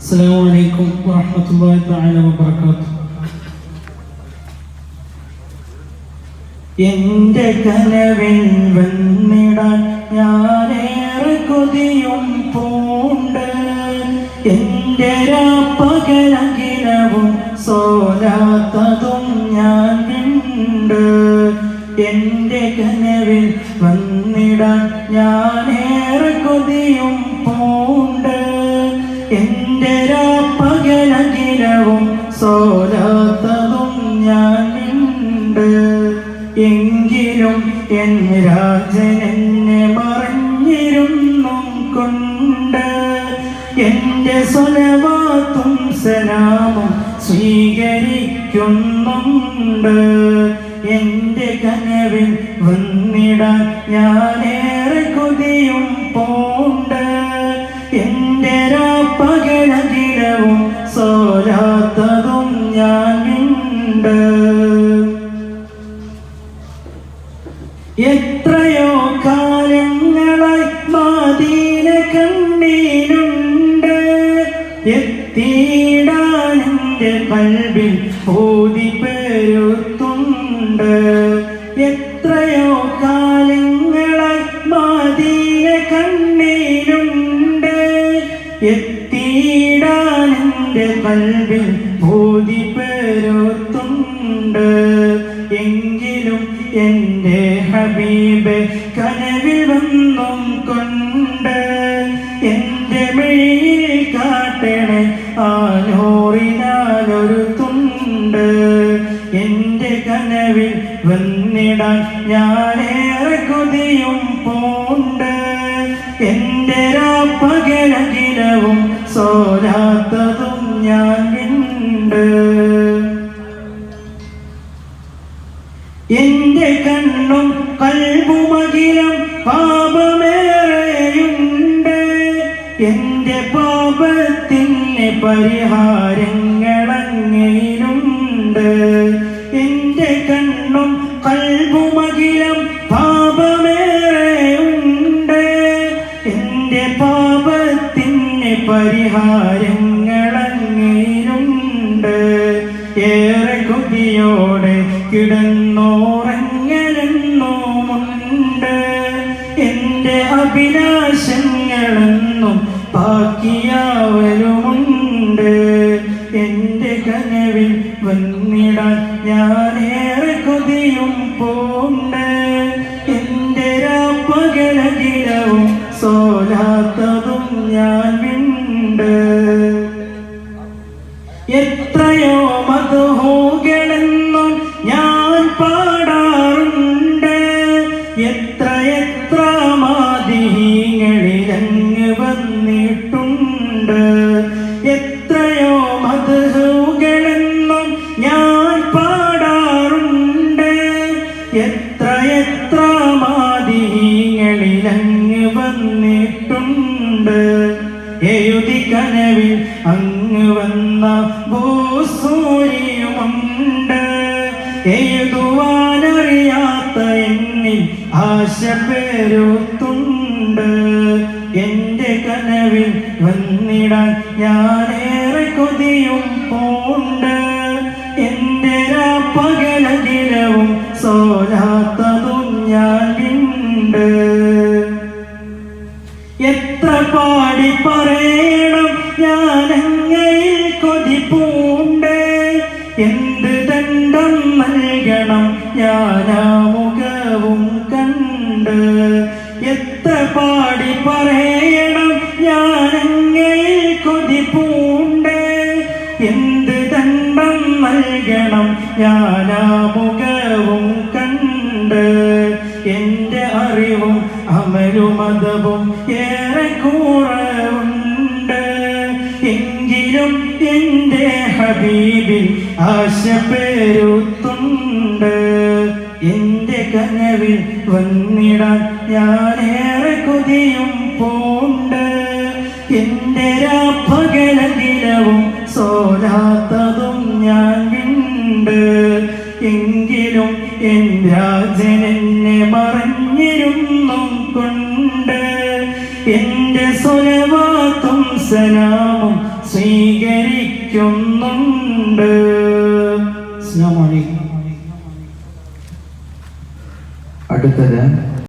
السلام عليكم ورحمة الله تعالى وبركاته. എന്റെ കനവിൽ വന്നിടാൻ ഞാനേറെ കൊതിയും പൂണ്ട്. എന്റെ പകലകിലവും സോലാത്തതും ഞാൻ ഉണ്ട്. എന്റെ കനവിൽ വന്നിടാൻ ഞാനേറെ കൊതിയും പൂണ്ട്. എന്റെ പകലകിലവും സോലാത്തതും ഞാൻ ഉണ്ട്. എങ്കിലും എൻ രാജൻ എന്നെ മറഞ്ഞിരുന്നും കൊണ്ട് എന്റെ സ്വലവാത്തും സലാമും സ്വീകരിക്കുന്നുണ്ട്. എന്റെ കനവിൽ വന്നിടാൻ ഞാനേറെ കൊതിയും പൂണ്ട്. എന്റെ പകലകിലവും സോലാത്തതും ഞാനുണ്ട്. എത്രയോ കാലങ്ങളായി മദീന കണ്ണീരുണ്ട്. എത്തിയിടാൻ എൻ്റെ ഖൽബിൽ ഓതി പെരുത്തുണ്ട്. എത്രയോ കാലങ്ങളായി മദീന കണ്ണീരുണ്ട്. എത്തിയിടാൻ എൻ്റെ ഖൽബിൽ ഓതി പെരുത്തുണ്ട്. എങ്കിലും എന്റെ ഹബീബ് കനവിൽ വന്നും കൊണ്ട് എന്റെ മെയിൽ കാട്ടണേ ആ നൂറിനാലൊരു തുണ്ട്. എന്റെ കനവിൽ വന്നിടാൻ ഞാനേറെ കൊതിയും പൂണ്ട്. എന്റെ പകലകിലവും സോലാത്തതും ഞാൻ ഉണ്ട്. എന്റെ കണ്ണും കൽബുമകിലും പാപമേറെയുണ്ട്. എന്റെ പാപത്തിന് പരിഹാരങ്ങളങ്ങയിലുണ്ട്. എന്റെ കണ്ണും കൽബുമകിലും പാപമേറെയുണ്ട്. എന്റെ പാപത്തിന് പരിഹാരങ്ങളങ്ങയിലുണ്ട്. ഏറെ കൊതിയോടെ കിടന്നോറങ്ങലെന്നുമുണ്ട്. എന്റെ അഭിലാഷങ്ങളെന്നും ബാക്കിയാവലുമുണ്ട്. എന്റെ കനവിൽ വന്നിടാൻ ഞാനേറെ കൊതിയും പൂണ്ട്. എന്റെ പകലകിലവും സോലാത്തതും ഞാൻ ഉണ്ട്. എത്രയോ മദ്ഹൂകളെന്നും ഞാൻ പാടാറുണ്ട്. എത്ര മാദിഹീങ്ങളിലങ്ങ് വന്നിട്ടുണ്ട്. എത്രയോ മദ്ഹൂകളെന്നും ഞാൻ പാടാറുണ്ട്. എത്ര മാദിഹീങ്ങളിലങ്ങ് വന്നിട്ടുണ്ട്. എഴുതി കനവിൽ അങ്ങ് വന്ന ഭൂസൂരിയുമുണ്ട്. എഴുതുവാനറിയാത്ത എന്നിൽ ആശ പെരുത്തുണ്ട്. എന്റെ കനവിൽ വന്നിടാൻ ഞാനേറെ കൊതിയും പൂണ്ട്. എന്റെ പകലകിലവും സോലാത്തതും ഞാനുണ്ട്. എത്ര പാടി പറയണം ഞാനങ്ങയിൽ കൊതി പൂണ്ട്. എന്ത് ദണ്ഡം നൽകണം ഞാനാ മുഖവും കണ്ട്. എത്ര പാടി പറയണം ഞാനങ്ങയിൽ കൊതി പൂണ്ട്. എന്ത് ദണ്ഡം നൽകണം ഞാനാ മുഖവും കണ്ട്. എന്റെ അറിവും അമലും മതവും ഏറെ കുറവുണ്ട്. എങ്കിലും എന്റെ ഹബീബിൽ ആശ പെരുത്തുണ്ട്. എന്റെ കനവിൽ വന്നിടാൻ ഞാനേറെ കൊതിയും പൂണ്ട്. എന്റെ പകലകിലവും സോലാത്തതും ഞാൻ ഉണ്ട്. എങ്കിലും എൻ രാജൻ എന്നെ മറഞ്ഞിരുന്നും കൊണ്ട് എന്റെ സ്വലവാത്തും സലാമും സ്വീകരിക്കുന്നുണ്ട്. അസ്സലാമു അലൈക്കും. അടുത്തത്